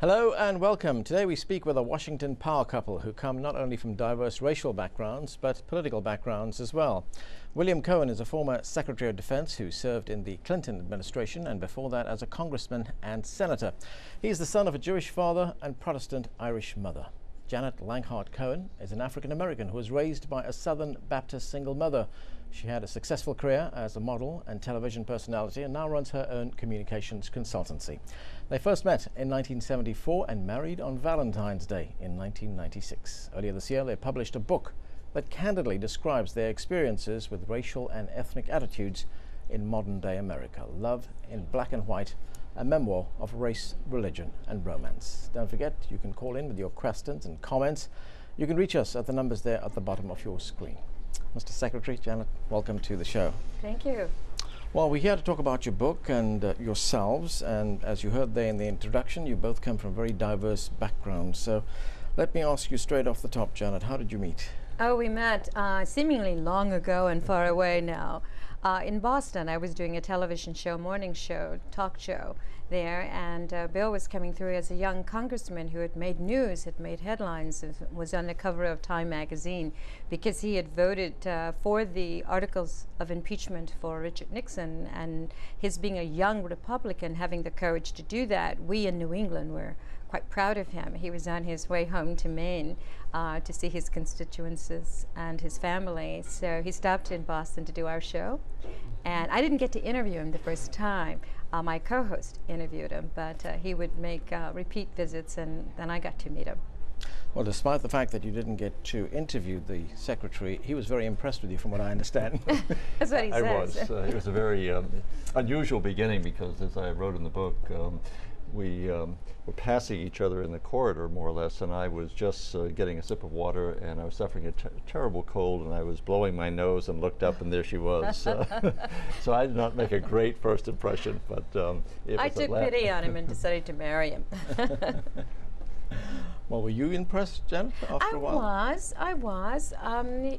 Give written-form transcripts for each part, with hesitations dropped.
Hello and welcome. Today we speak with a Washington power couple who come not only from diverse racial backgrounds but political backgrounds as well. William Cohen is a former Secretary of Defense who served in the Clinton administration and before that as a congressman and senator. He is the son of a Jewish father and Protestant Irish mother. Janet Langhart Cohen is an African American who was raised by a Southern Baptist single mother. She had a successful career as a model and television personality and now runs her own communications consultancy. They first met in 1974 and married on Valentine's Day in 1996. Earlier this year, they published a book that candidly describes their experiences with racial and ethnic attitudes in modern-day America. Love in Black and White, a memoir of race, religion and romance. Don't forget, you can call in with your questions and comments. You can reach us at the numbers there at the bottom of your screen. Mr. Secretary, Janet, welcome to the show. Thank you. Well, we're here to talk about your book and yourselves, and as you heard there in the introduction, you both come from very diverse backgrounds. So let me ask you straight off the top, Janet, how did you meet? Oh, we met seemingly long ago and far away now. In Boston, I was doing a television show, morning show, talk show there, and Bill was coming through as a young congressman who had made news, had made headlines, was on the cover of Time magazine because he had voted for the articles of impeachment for Richard Nixon, and his being a young Republican, having the courage to do that, we in New England were quite proud of him. He was on his way home to Maine to see his constituencies and his family, so he stopped in Boston to do our show. And I didn't get to interview him the first time. My co-host interviewed him, but he would make repeat visits, and then I got to meet him. Well, despite the fact that you didn't get to interview the secretary, he was very impressed with you, from what I understand. That's what he says. I was. It was a very unusual beginning because, as I wrote in the book, we were passing each other in the corridor, more or less, and I was just getting a sip of water, and I was suffering a terrible cold, and I was blowing my nose and looked up, and there she was. So I did not make a great first impression, but I took pity on him and decided to marry him. Well, were you impressed, Janet, after a while? I was.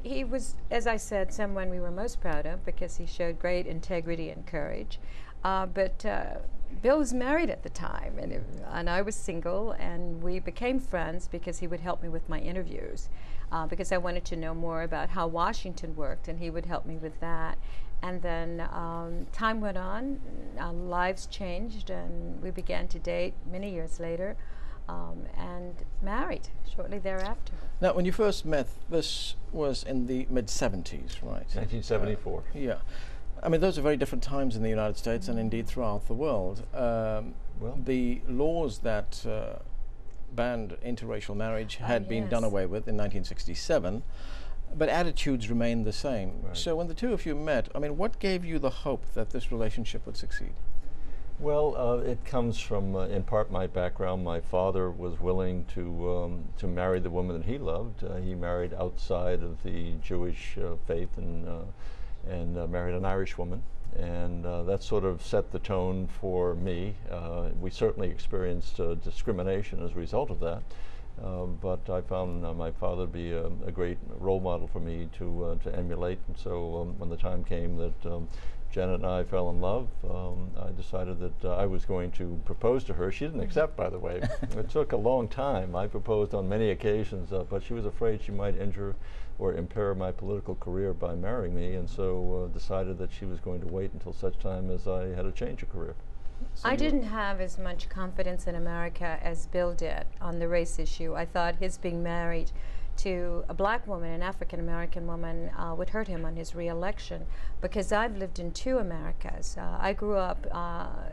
He was, as I said, someone we were most proud of because he showed great integrity and courage. But Bill was married at the time, and I was single, and we became friends because he would help me with my interviews, because I wanted to know more about how Washington worked, and he would help me with that. And then time went on, our lives changed, and we began to date many years later, and married shortly thereafter. Now, when you first met, this was in the mid-70s, right? 1974. Yeah. I mean, those are very different times in the United States and indeed throughout the world. The laws that banned interracial marriage had been done away with in 1967, but attitudes remained the same. Right. So when the two of you met, I mean, what gave you the hope that this relationship would succeed? Well, it comes from, in part, my background. My father was willing to marry the woman that he loved. He married outside of the Jewish faith and married an Irish woman, and that sort of set the tone for me. We certainly experienced discrimination as a result of that, but I found my father to be a great role model for me to emulate, and so when the time came that Janet and I fell in love, I decided that I was going to propose to her. She didn't accept, by the way. It took a long time. I proposed on many occasions, but she was afraid she might injure or impair my political career by marrying me, and so decided that she was going to wait until such time as I had a change of career. So I didn't have as much confidence in America as Bill did on the race issue. I thought his being married to a black woman, an African American woman, would hurt him on his re-election, because I've lived in two Americas. I grew up,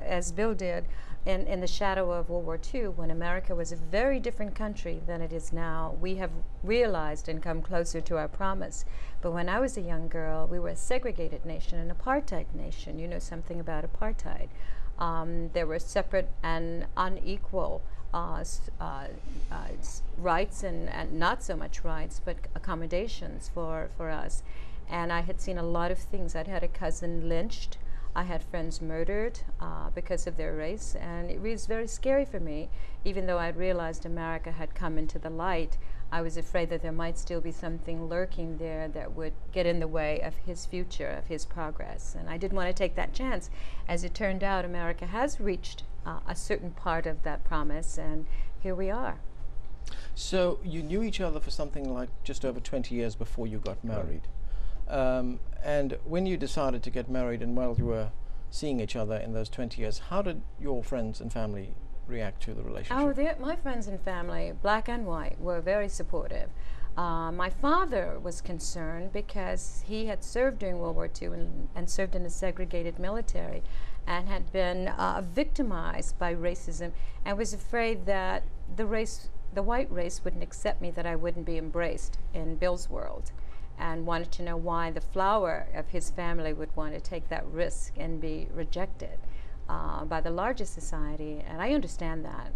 as Bill did, in the shadow of World War II, when America was a very different country than it is now. We have realized and come closer to our promise. But when I was a young girl, we were a segregated nation, an apartheid nation. You know something about apartheid. There were separate and unequal rights and not so much rights, but accommodations for us. And I had seen a lot of things. I'd had a cousin lynched. I had friends murdered because of their race, and it was very scary for me. Even though I'd realized America had come into the light, I was afraid that there might still be something lurking there that would get in the way of his future, of his progress. And I didn't want to take that chance. As it turned out, America has reached a certain part of that promise, and here we are. So you knew each other for something like just over 20 years before you got married. And when you decided to get married and while you were seeing each other in those 20 years, how did your friends and family react to the relationship? Oh, my friends and family, black and white, were very supportive. My father was concerned because he had served during World War II and served in a segregated military and had been victimized by racism and was afraid that the white race wouldn't accept me, that I wouldn't be embraced in Bill's world, and wanted to know why the flower of his family would want to take that risk and be rejected by the larger society. And I understand that.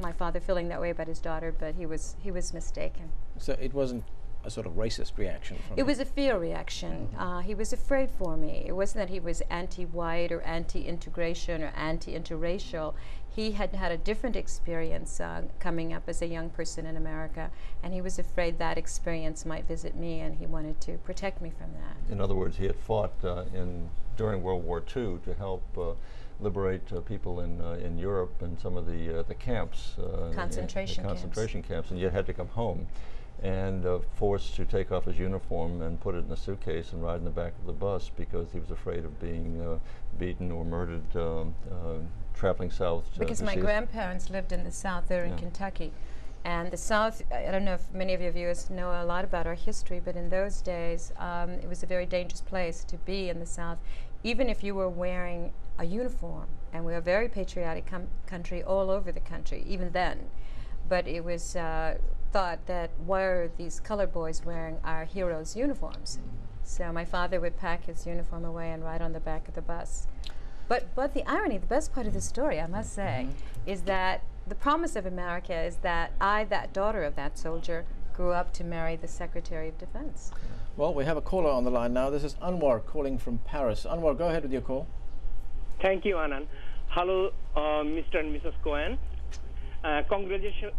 My father feeling that way about his daughter, but he was mistaken. So it wasn't a sort of racist reaction from It was a fear reaction. He was afraid for me. It wasn't that he was anti-white or anti-integration or anti-interracial. He had had a different experience coming up as a young person in America, and he was afraid that experience might visit me, and he wanted to protect me from that. In other words, he had fought during World War II to help liberate people in Europe and some of the camps, concentration camps, and yet had to come home and forced to take off his uniform and put it in a suitcase and ride in the back of the bus because he was afraid of being beaten or murdered traveling south. Because my grandparents lived in the South there in Kentucky. And the South, I don't know if many of your viewers know a lot about our history, but in those days, it was a very dangerous place to be in the South, even if you were wearing a uniform. And we're a very patriotic country all over the country, even then. But it was thought that why are these colored boys wearing our heroes' uniforms? So my father would pack his uniform away and ride on the back of the bus. But the irony, the best part of the story, I must say, is that the promise of America is that I, that daughter of that soldier, grew up to marry the Secretary of Defense. Well, we have a caller on the line now. This is Anwar calling from Paris. Anwar, go ahead with your call. Thank you, Anand. Hello, Mr. and Mrs. Cohen.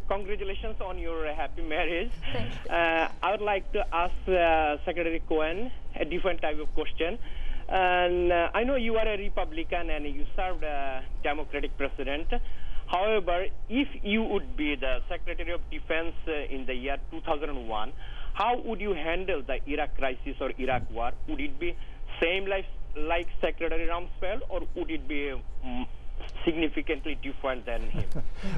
Congratulations on your happy marriage. Thank you. I would like to ask Secretary Cohen a different type of question. And I know you are a Republican and you served a Democratic president. However, if you would be the Secretary of Defense in the year 2001, how would you handle the Iraq crisis or Iraq war? Would it be same like Secretary Rumsfeld, or would it be significantly different than him?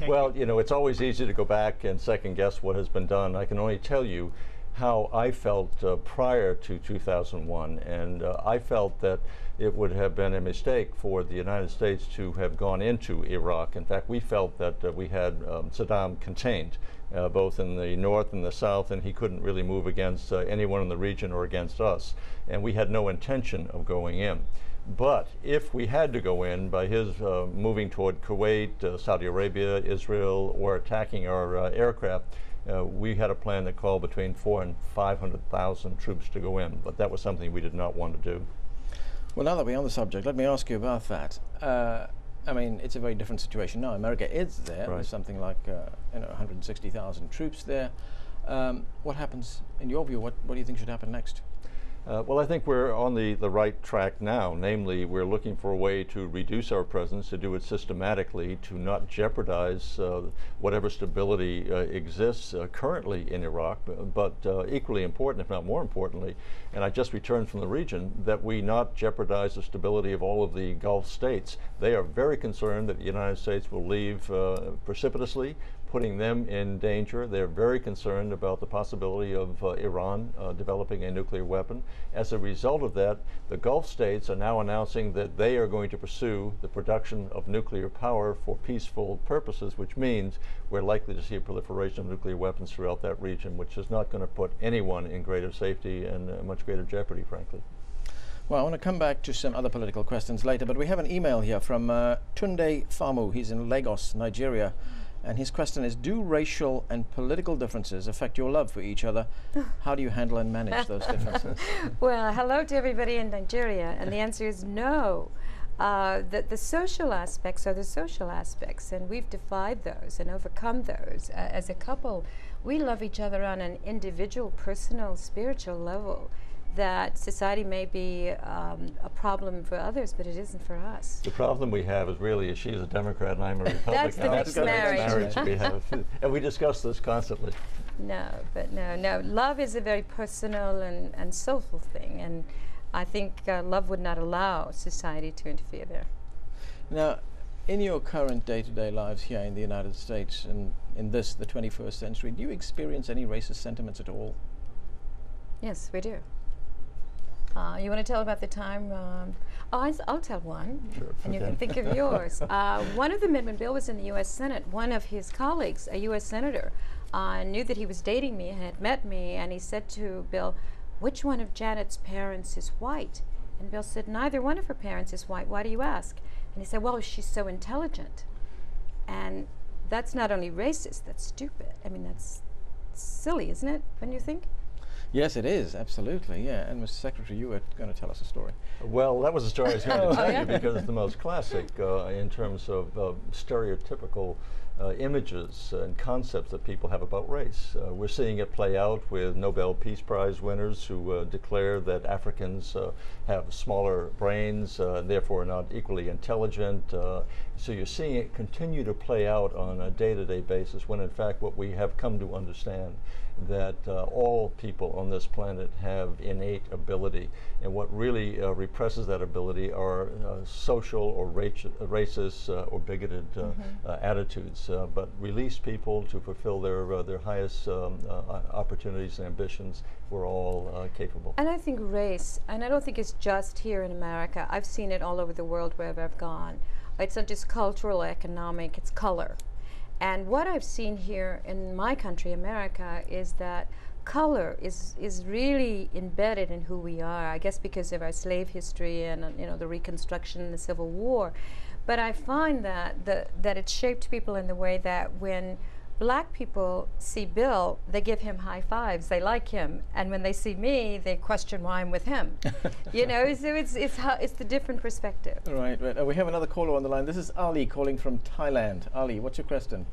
Well, you know, it's always easy to go back and second guess what has been done. I can only tell you how I felt prior to 2001, and I felt that it would have been a mistake for the United States to have gone into Iraq. In fact, we felt that we had Saddam contained, both in the north and the south, and he couldn't really move against anyone in the region or against us, and we had no intention of going in. But if we had to go in by his moving toward Kuwait, Saudi Arabia, Israel, or attacking our aircraft, we had a plan that called between 400,000 and 500,000 troops to go in, but that was something we did not want to do. Well, now that we're on the subject, let me ask you about that. I mean, it's a very different situation now. America is there. Right. There's something like 160,000 troops there. What happens, in your view, what do you think should happen next? Well, I think we're on the right track now. Namely, we're looking for a way to reduce our presence, to do it systematically, to not jeopardize whatever stability exists currently in Iraq, but equally important, if not more importantly, and I just returned from the region, that we not jeopardize the stability of all of the Gulf states. They are very concerned that the United States will leave precipitously, putting them in danger. They're very concerned about the possibility of Iran developing a nuclear weapon. As a result of that, the Gulf states are now announcing that they are going to pursue the production of nuclear power for peaceful purposes, which means we're likely to see a proliferation of nuclear weapons throughout that region, which is not going to put anyone in greater safety and much greater jeopardy, frankly. Well, I want to come back to some other political questions later, but we have an email here from Tunde Famu. He's in Lagos, Nigeria. And his question is, do racial and political differences affect your love for each other? How do you handle and manage those differences? Well, hello to everybody in Nigeria, and the answer is no. The social aspects are the social aspects, and we've defied those and overcome those. As a couple, we love each other on an individual, personal, spiritual level. That society may be a problem for others, but it isn't for us. The problem we have is really she's a Democrat and I'm a Republican. That's the next marriage. We have. And we discuss this constantly. No, but no. Love is a very personal and soulful thing, and I think love would not allow society to interfere there. Now, in your current day-to-day lives here in the United States and in the 21st century, do you experience any racist sentiments at all? Yes, we do. You want to tell about the time? I'll tell one, sure, and you can think of yours. One of the men, when Bill was in the U.S. Senate, one of his colleagues, a U.S. senator, knew that he was dating me, had met me, and he said to Bill, "Which one of Janet's parents is white?" And Bill said, "Neither one of her parents is white. Why do you ask?" And he said, "Well, she's so intelligent." And that's not only racist, that's stupid. I mean, that's silly, isn't it, when you think? Yes, it is, absolutely, yeah. And Mr. Secretary, you were going to tell us a story. Well, that was a story I was going to tell yeah? you because it's the most classic in terms of stereotypical images and concepts that people have about race. We're seeing it play out with Nobel Peace Prize winners who declare that Africans have smaller brains, therefore not equally intelligent. So you're seeing it continue to play out on a day-to-day basis when in fact what we have come to understand that all people on this planet have innate ability, and what really represses that ability are social or racist or bigoted attitudes. But release people to fulfill their highest opportunities and ambitions, we're all capable. And I think race, and I don't think it's just here in America, I've seen it all over the world wherever I've gone. It's not just cultural, economic, it's color. And what I've seen here in my country, America, is that color is really embedded in who we are, I guess because of our slave history and the Reconstruction and the Civil War. But I find that it shaped people in the way that when black people see Bill, they give him high fives, they like him, and when they see me, they question why I'm with him. So it's the different perspective. Right. We have another caller on the line. This is Ali calling from Thailand. Ali, what's your question?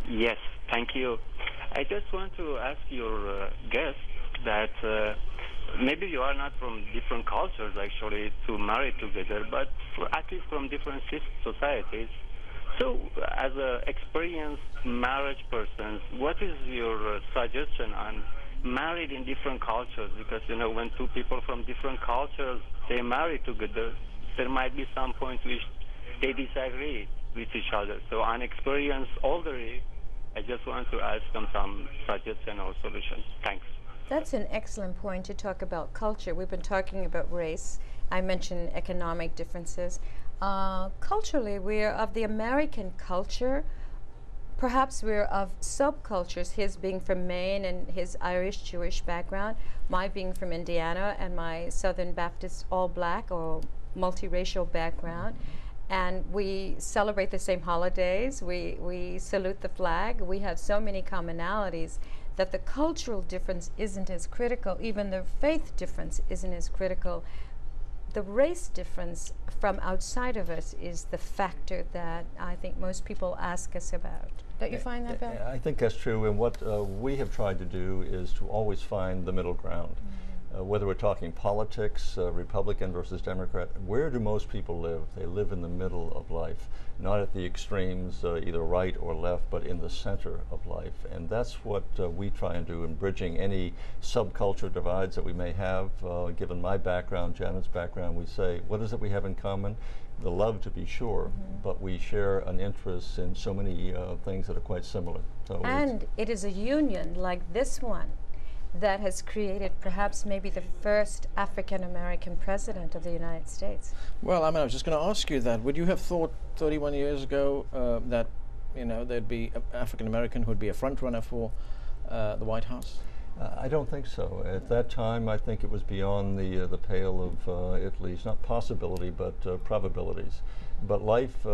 Yes, thank you. I just want to ask your guest that maybe you are not from different cultures actually to marry together, but at least from different societies. So, as an experienced marriage person, what is your suggestion on married in different cultures? Because, when two people from different cultures, they marry together, there might be some points which they disagree with each other. So, on experience already, I just want to ask them some suggestion or solution. Thanks. That's an excellent point to talk about culture. We've been talking about race. I mentioned economic differences. Culturally, we're of the American culture. Perhaps we're of subcultures, his being from Maine and his Irish Jewish background, my being from Indiana and my Southern Baptist all black or multiracial background. And we celebrate the same holidays, we salute the flag, we have so many commonalities that the cultural difference isn't as critical, even the faith difference isn't as critical. The race difference from outside of us is the factor that I think most people ask us about. Don't you find that, Bill? I think that's true, and what we have tried to do is to always find the middle ground. Whether we're talking politics, Republican versus Democrat, where do most people live? They live in the middle of life, not at the extremes, either right or left, but in the center of life. And that's what we try and do in bridging any subculture divides that we may have. Given my background, Janet's background, we say, what is it we have in common? The love, to be sure, but we share an interest in so many things that are quite similar. So and it is a union like this one that has created perhaps maybe the first African-American president of the United States. Well, I was just going to ask you that. Would you have thought 31 years ago that there'd be an African-American who would be a front runner for the White House? I don't think so. At that time, I think it was beyond the pale of at least not possibility, but probabilities. But life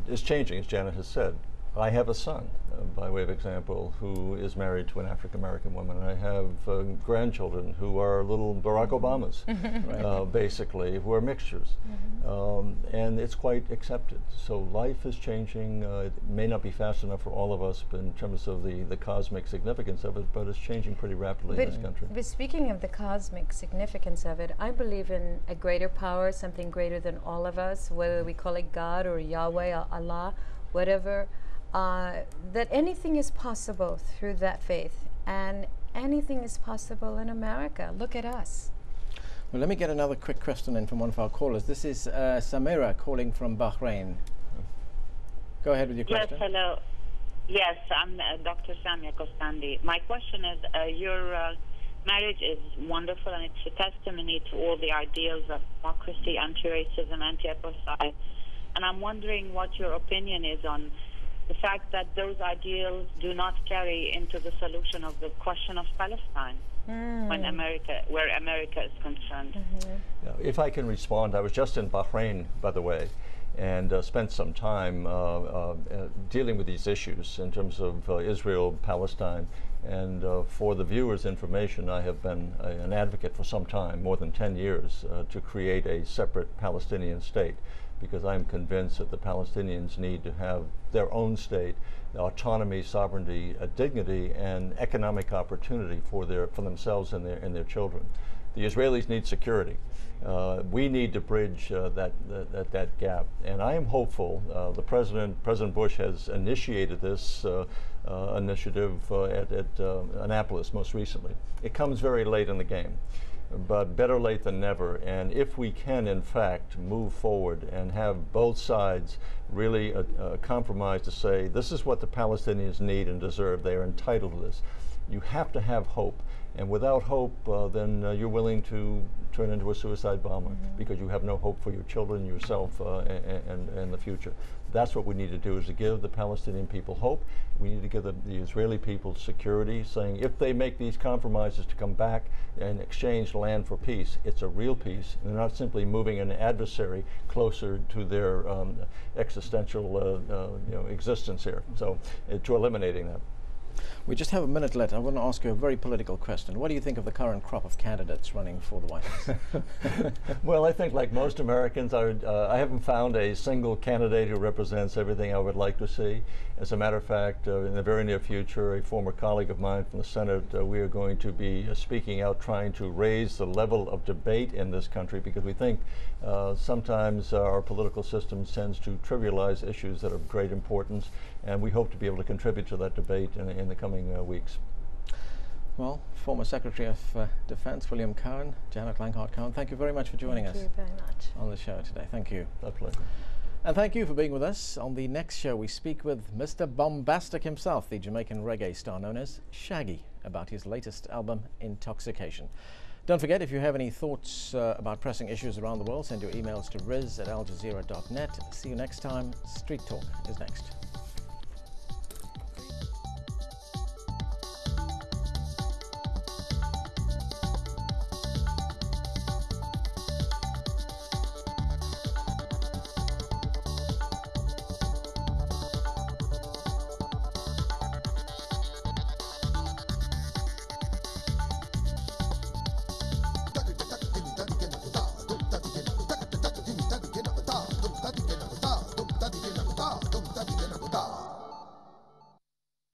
is changing, as Janet has said. I have a son, by way of example, who is married to an African-American woman. I have grandchildren who are little Barack Obamas, basically, who are mixtures. And it's quite accepted. So life is changing. It may not be fast enough for all of us but in terms of the cosmic significance of it, but it's changing pretty rapidly in this country. But speaking of the cosmic significance of it, I believe in a greater power, something greater than all of us, whether we call it God or Yahweh or Allah, whatever. That anything is possible through that faith, and anything is possible in America. Look at us. Well, let me get another quick question in from one of our callers. This is Samira calling from Bahrain. Go ahead with your question. Yes, hello. Yes, I'm Dr. Samia Kostandi. My question is, your marriage is wonderful, and it's a testimony to all the ideals of democracy, anti-racism, anti-apartheid. And I'm wondering what your opinion is on the fact that those ideals do not carry into the solution of the question of Palestine where America is concerned. Yeah, if I can respond, I was just in Bahrain, by the way, and spent some time dealing with these issues in terms of Israel, Palestine. And for the viewers' information, I have been an advocate for some time, more than 10 years, to create a separate Palestinian state, because I'm convinced that the Palestinians need to have their own state, autonomy, sovereignty, dignity, and economic opportunity for themselves and their children. The Israelis need security. We need to bridge that gap, and I am hopeful. President Bush has initiated this initiative at Annapolis most recently. It comes very late in the game, but better late than never. And if we can, in fact, move forward and have both sides really compromise to say, this is what the Palestinians need and deserve, they are entitled to this, you have to have hope. And without hope, then you're willing to turn into a suicide bomber because you have no hope for your children, yourself, and the future. That's what we need to do, is to give the Palestinian people hope. We need to give the Israeli people security, saying if they make these compromises to come back and exchange land for peace, it's a real peace. And they're not simply moving an adversary closer to their existential existence here. So to eliminating that. We just have a minute left. I want to ask you a very political question. What do you think of the current crop of candidates running for the White House? Well, I think like most Americans, I haven't found a single candidate who represents everything I would like to see. As a matter of fact, in the very near future, a former colleague of mine from the Senate, we are going to be speaking out, trying to raise the level of debate in this country, because we think sometimes our political system tends to trivialize issues that are of great importance, and we hope to be able to contribute to that debate in the coming weeks. Well, former Secretary of Defense William Cohen, Janet Langhart Cohen, thank you very much for joining us. Thank you very much on the show today. Thank you. My pleasure. And thank you for being with us. On the next show, we speak with Mr. Bombastic himself, the Jamaican reggae star known as Shaggy, about his latest album, Intoxication. Don't forget, if you have any thoughts about pressing issues around the world, send your emails to riz@aljazeera.net. See you next time. Street Talk is next.